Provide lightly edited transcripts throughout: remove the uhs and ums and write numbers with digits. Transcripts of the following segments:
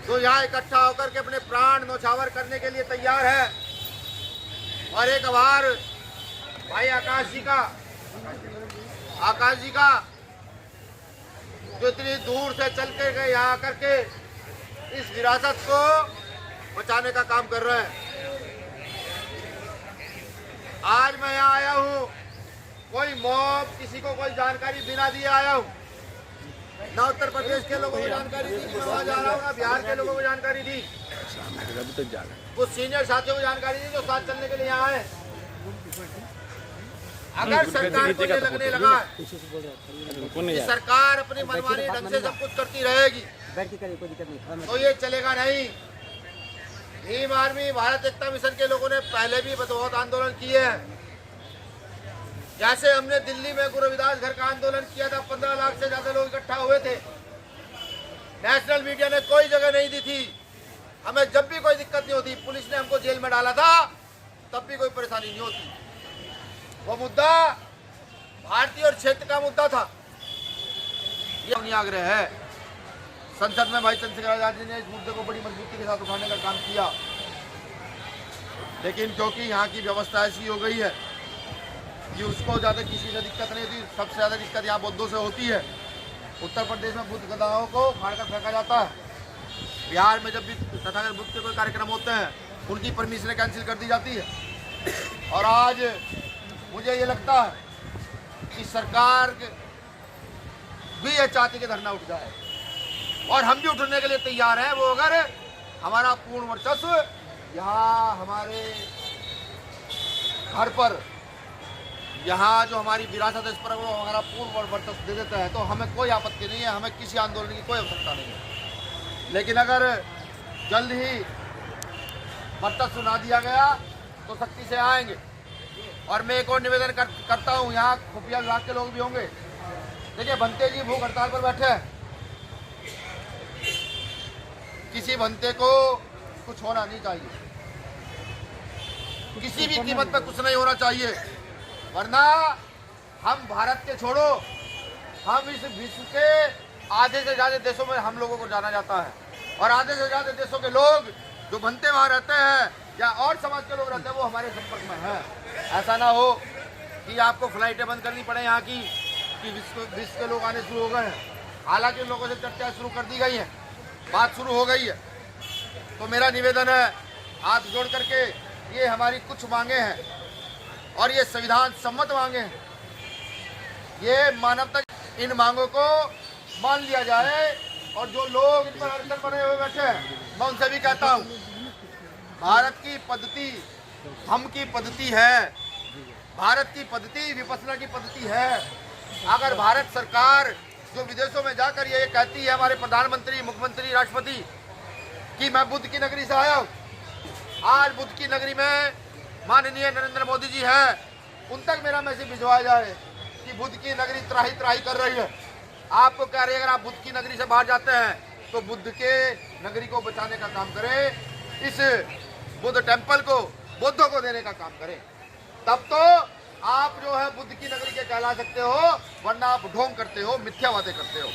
जो यहाँ इकट्ठा होकर के अपने प्राण न्यौछावर करने के लिए तैयार है। और एक आभार भाई आकाश जी का जो इतनी दूर से चल के गए यहाँ आकर के इस विरासत को बचाने का काम कर रहे हैं। आज मैं यहाँ आया हूँ, कोई मॉब किसी को कोई जानकारी बिना दिए आया हूँ। ना उत्तर प्रदेश के लोगों को जानकारी दी, मैं वहाँ जा रहा हूँ, ना बिहार के लोगों को जानकारी दी, कुछ सीनियर साथियों को जानकारी दी जो साथ चलने के लिए यहाँ आए। अगर सरकार को ये लगने लगा कि सरकार अपनी मनमानी ढंग से सब कुछ करती रहेगी तो ये चलेगा नहीं। भीम आर्मी भारत एकता मिशन के लोगों ने पहले भी बहुत आंदोलन किए हैं। जैसे हमने दिल्ली में गुरु रविदास घर का आंदोलन किया था, 15 लाख से ज्यादा लोग इकट्ठा हुए थे। नेशनल मीडिया ने कोई जगह नहीं दी थी। हमें जब भी कोई दिक्कत नहीं होती, पुलिस ने हमको जेल में डाला था, तब भी कोई परेशानी नहीं होती। वो मुद्दा भारतीय और क्षेत्र का मुद्दा था। ये आग्रह है। संसद में भाई चंद्रशेखर आजाद जी ने इस मुद्दे को बड़ी मजबूती के साथ उठाने का काम किया, लेकिन क्योंकि यहाँ की व्यवस्था ऐसी हो गई है कि उसको ज़्यादा किसी से दिक्कत नहीं होती। सबसे ज़्यादा दिक्कत यहाँ बौद्धों से होती है। उत्तर प्रदेश में बुद्ध गधाओं को फाड़ कर फेंका जाता है। बिहार में जब भी तथागत बुद्ध के कोई कार्यक्रम होते हैं, उनकी परमिशन कैंसिल कर दी जाती है। और आज मुझे ये लगता है कि सरकार भी ये चाहती कि धरना उठ जाए, और हम भी उठने के लिए तैयार हैं। वो अगर हमारा पूर्ण वर्चस्व यहाँ हमारे घर पर, यहाँ जो हमारी विरासत है, इस पर वो हमारा पूर्ण वर्चस्व दे देता है तो हमें कोई आपत्ति नहीं है, हमें किसी आंदोलन की कोई आवश्यकता नहीं है। लेकिन अगर जल्द ही वर्चस्व ना दिया गया तो सख्ती से आएंगे। और मैं एक और निवेदन करता हूँ, यहाँ खुफिया विभाग के लोग भी होंगे। देखिए, भंते जी भूख हड़ताल पर बैठे हैं। किसी भंते को कुछ होना नहीं चाहिए, किसी भी कीमत पर कुछ नहीं होना चाहिए, वरना हम भारत के छोड़ो, हम इस विश्व के आधे से ज्यादा देशों में हम लोगों को जाना जाता है। और आधे से ज्यादा देशों के लोग जो भंते वहाँ रहते हैं या और समाज के लोग रहते हैं, वो हमारे संपर्क में हैं। ऐसा ना हो कि आपको फ्लाइटें बंद करनी पड़े यहाँ की, कि विश्व के लोग आने शुरू हो गए हैं। हालांकि लोगों से चर्चा शुरू कर दी गई है, बात शुरू हो गई है। तो मेरा निवेदन है, हाथ जोड़ करके, ये हमारी कुछ मांगे हैं और ये संविधान सम्मत मांगे हैं। ये मानवता, इन मांगों को मान लिया जाए। और जो लोग इन पर अड़चन बने हुए बैठे हैं, मैं उनसे भी कहता हूँ, भारत की पद्धति हम की पद्धति है, भारत की पद्धति विपස්සना की पद्धति है। अगर भारत सरकार जो विदेशों में जाकर ये कहती है, हमारे प्रधानमंत्री, मुख्यमंत्री, राष्ट्रपति, कि मैं बुद्ध की नगरी से आया हूँ, आज बुद्ध की नगरी में माननीय नरेंद्र मोदी जी हैं, उन तक मेरा मैसेज भिजवाया जाए कि बुद्ध की नगरी त्राही त्राही कर रही है। आपको कह रही है, अगर आप बुद्ध की नगरी से बाहर जाते हैं तो बुद्ध के नगरी को बचाने का काम करें, इस बुद्ध टेम्पल को बुद्धों को देने का काम करें, तब तो आप जो है बुद्ध की नगरी के कहला सकते हो, वरना आप ढोंग करते हो, मिथ्या बातें करते हो।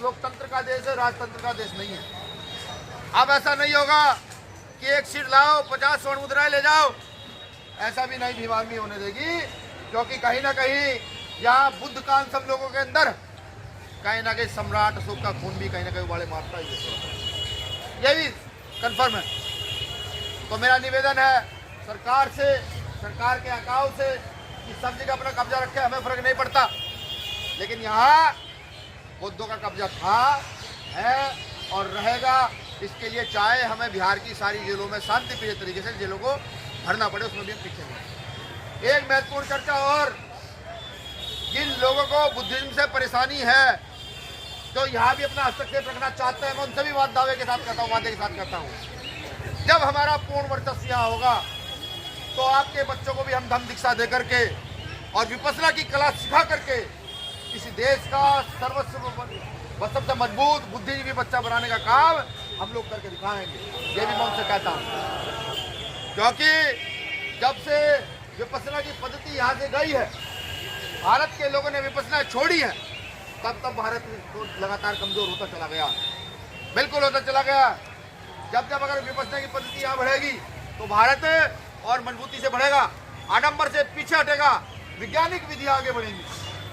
लोकतंत्र का देश है, राजतंत्र का देश नहीं है। अब ऐसा नहीं होगा कि एक सीट लाओ, 50 स्वर्ण मुद्राएं ले जाओ, ऐसा भी नहीं भीम आर्मी होने देगी। क्योंकि कहीं ना कहीं यहाँ बुद्ध का सब लोगों के अंदर कहीं ना कहीं सम्राट अशोक का खून भी कहीं ना कहीं वाले मारता ही है, ये भी कन्फर्म है। तो मेरा निवेदन है सरकार से, सरकार के अकाउ से, कि सब जगह अपना कब्जा रखे, हमें फर्क नहीं पड़ता, लेकिन यहाँ बुद्धों का कब्जा था, है और रहेगा। इसके लिए चाहे हमें बिहार की सारी जेलों में शांतिप्रिय तरीके से जेलों को भरना पड़े, उसमें भी हम पीछे नहीं। एक महत्वपूर्ण चर्चा और, जिन लोगों को बुद्धिज्म से परेशानी है, जो यहाँ भी अपना हस्तक्षेप रखना चाहते हैं, मैं उनसे भी वादे के साथ कहता हूँ, जब हमारा पूर्ण वर्चस्व यहाँ होगा तो आपके बच्चों को भी हम धम्म दीक्षा दे करके और विपස්සना की कला सिखा करके इस देश का सबसे मजबूत बुद्धिजीवी बच्चा बनाने का काम हम लोग करके दिखाएंगे। ये भी मैं उनसे कहता हूँ, क्योंकि जब से विपස්සना की पद्धति यहाँ से गई है, भारत के लोगों ने विपස්සना छोड़ी है, तब भारत लगातार कमजोर होता चला गया। बिल्कुल होता चला गया। जब जब अगर विपसना की पद्धति यहाँ बढ़ेगी तो भारत और मजबूती से बढ़ेगा, आडंबर से पीछे हटेगा, वैज्ञानिक विधियां आगे बढ़ेंगी।